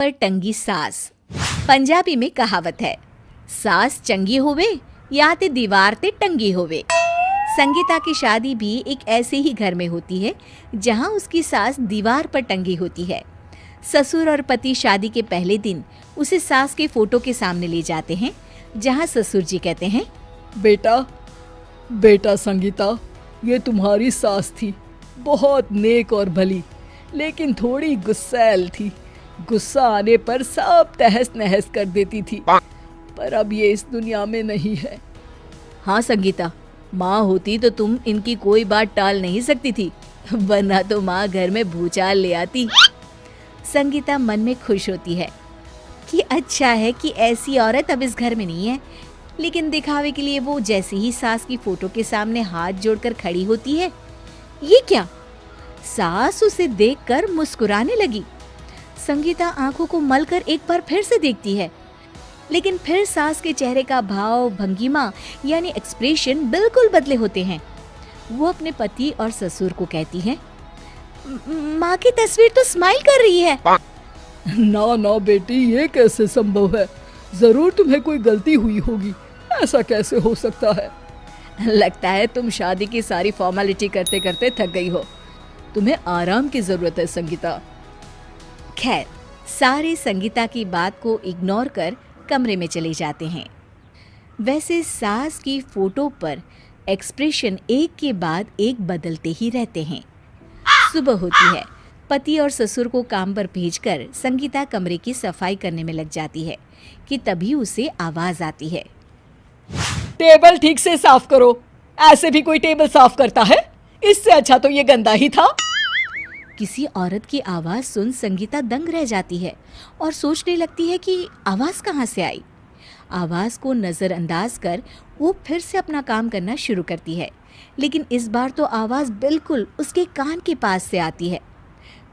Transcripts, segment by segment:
पर टंगी सास। पंजाबी में कहावत है, सास चंगी होवे या ते दीवार ते टंगी होवे। संगीता की शादी भी एक ऐसे ही घर में होती है जहां उसकी सास दीवार पर टंगी होती है। ससुर और पति शादी के पहले दिन उसे सास के फोटो के सामने ले जाते हैं, जहां ससुर जी कहते हैं, बेटा संगीता, ये तुम्हारी सास थी, बहुत नेक और भली, लेकिन थोड़ी गुस्सैल थी। गुस्सा आने पर सब तहस नहस कर देती थी, पर अब ये इस दुनिया में नहीं है। हाँ संगीता, माँ होती तो तुम इनकी कोई बात टाल नहीं सकती थी, वरना तो माँ घर में भूचाल ले आती। संगीता मन में खुश होती है कि अच्छा है कि ऐसी औरत अब इस घर में नहीं है, लेकिन दिखावे के लिए वो जैसे ही सास की फोटो के सामने हाथ जोड़कर खड़ी होती है, ये क्या? सास उसे देखकर मुस्कुराने लगी। संगीता आंखों को मलकर एक बार फिर से देखती है, लेकिन फिर सास के चेहरे का भाव, भंगिमा यानी एक्सप्रेशन बिल्कुल बदले होते हैं। वो अपने पति और ससुर को कहती है, माँ की तस्वीर तो स्माइल कर रही है। ना बेटी, ये कैसे संभव है? जरूर तुम्हें कोई गलती हुई होगी, ऐसा कैसे हो सकता है? लगता है तुम शादी की सारी फॉर्मेलिटी करते करते थक गई हो, तुम्हें आराम की जरूरत है संगीता। खैर, सारे संगीता की बात को इग्नोर कर कमरे में चले जाते हैं। वैसे सास की फोटो पर एक्सप्रेशन एक के बाद एक बदलते ही रहते हैं। सुबह होती है, पति और ससुर को काम पर भेजकर संगीता कमरे की सफाई करने में लग जाती है कि तभी उसे आवाज आती है, टेबल ठीक से साफ करो। ऐसे भी कोई टेबल साफ करता है? इससे अच्छा तो ये गंदा ही था। किसी औरत की आवाज सुन संगीता दंग रह जाती है और सोचने लगती है कि आवाज कहाँ से आई। आवाज को नजरअंदाज कर वो फिर से अपना काम करना शुरू करती है, लेकिन इस बार तो आवाज बिल्कुल उसके कान के पास से आती है।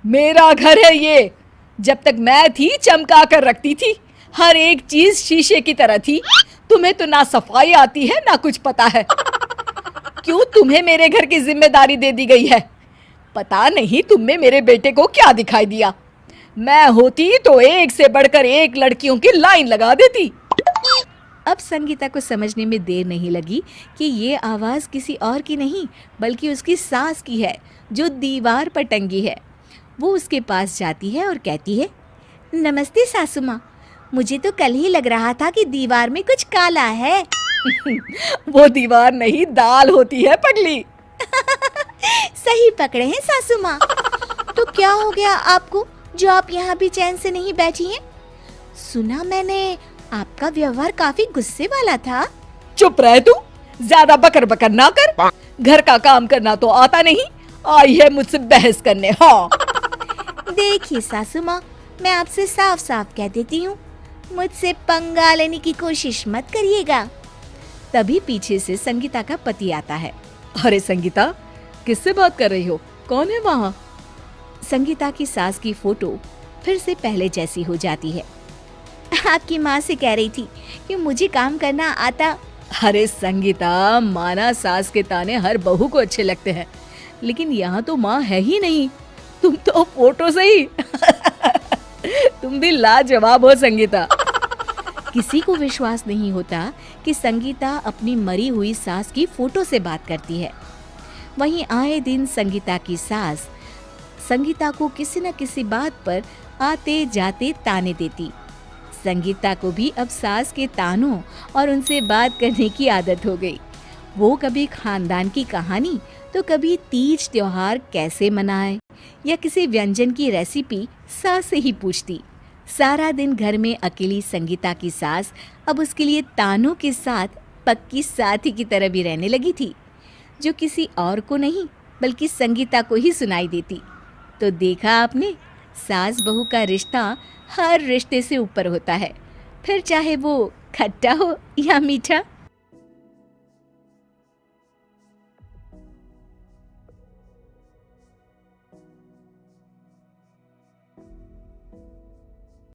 मेरा घर है ये। जब तक मैं थी चमका कर रखती थी, हर एक चीज शीशे की तरह थी। तुम्हें तो ना सफाई आती है ना कुछ पता है। क्यों तुम्हें मेरे घर की जिम्मेदारी दे दी गई है? पता नहीं तुम में मेरे बेटे को क्या दिखाई दिया। मैं होती तो एक से बढ़कर एक लड़कियों की लाइन लगा देती। अब संगीता को समझने में देर नहीं लगी कि ये आवाज किसी और की नहीं बल्कि उसकी सास की है, जो दीवार पर टंगी है। वो उसके पास जाती है और कहती है, नमस्ते सासू माँ, मुझे तो कल ही लग रहा था कि दीवार में कुछ काला है। वो दीवार नहीं, दाल होती है पगली। सही पकड़े हैं सासू माँ। तो क्या हो गया आपको जो आप यहाँ भी चैन से नहीं बैठी हैं? सुना मैंने आपका व्यवहार काफी गुस्से वाला था। चुप रह तू, ज्यादा बकर बकर ना कर। घर का काम करना तो आता नहीं, आई है मुझसे बहस करने। हाँ देखिए सासू माँ, मैं आपसे साफ साफ कह देती हूँ, मुझसे पंगा लेने की कोशिश मत करिएगा। तभी पीछे से संगीता का पति आता है। अरे संगीता, किससे बात कर रही हो? कौन है वहाँ? संगीता की सास की फोटो फिर से पहले जैसी हो जाती है। आपकी माँ से कह रही थी कि मुझे काम करना आता। अरे संगीता, माना सास के ताने हर बहू को अच्छे लगते हैं, लेकिन यहाँ तो माँ है ही नहीं, तुम तो फोटो से ही। तुम भी लाजवाब हो संगीता। किसी को विश्वास नहीं होता कि संगीता अपनी मरी हुई सास की फोटो से बात करती है। वहीं आए दिन संगीता की सास संगीता को किसी न किसी बात पर आते जाते ताने देती। संगीता को भी अब सास के तानों और उनसे बात करने की आदत हो गई। वो कभी खानदान की कहानी तो कभी तीज त्योहार कैसे मनाए या किसी व्यंजन की रेसिपी सास से ही पूछती। सारा दिन घर में अकेली संगीता की सास अब उसके लिए तानों के साथ पक्की साथी की तरह भी रहने लगी थी, जो किसी और को नहीं बल्कि संगीता को ही सुनाई देती। तो देखा आपने, सास बहू का रिश्ता हर रिश्ते से ऊपर होता है, फिर चाहे वो खट्टा हो या मीठा।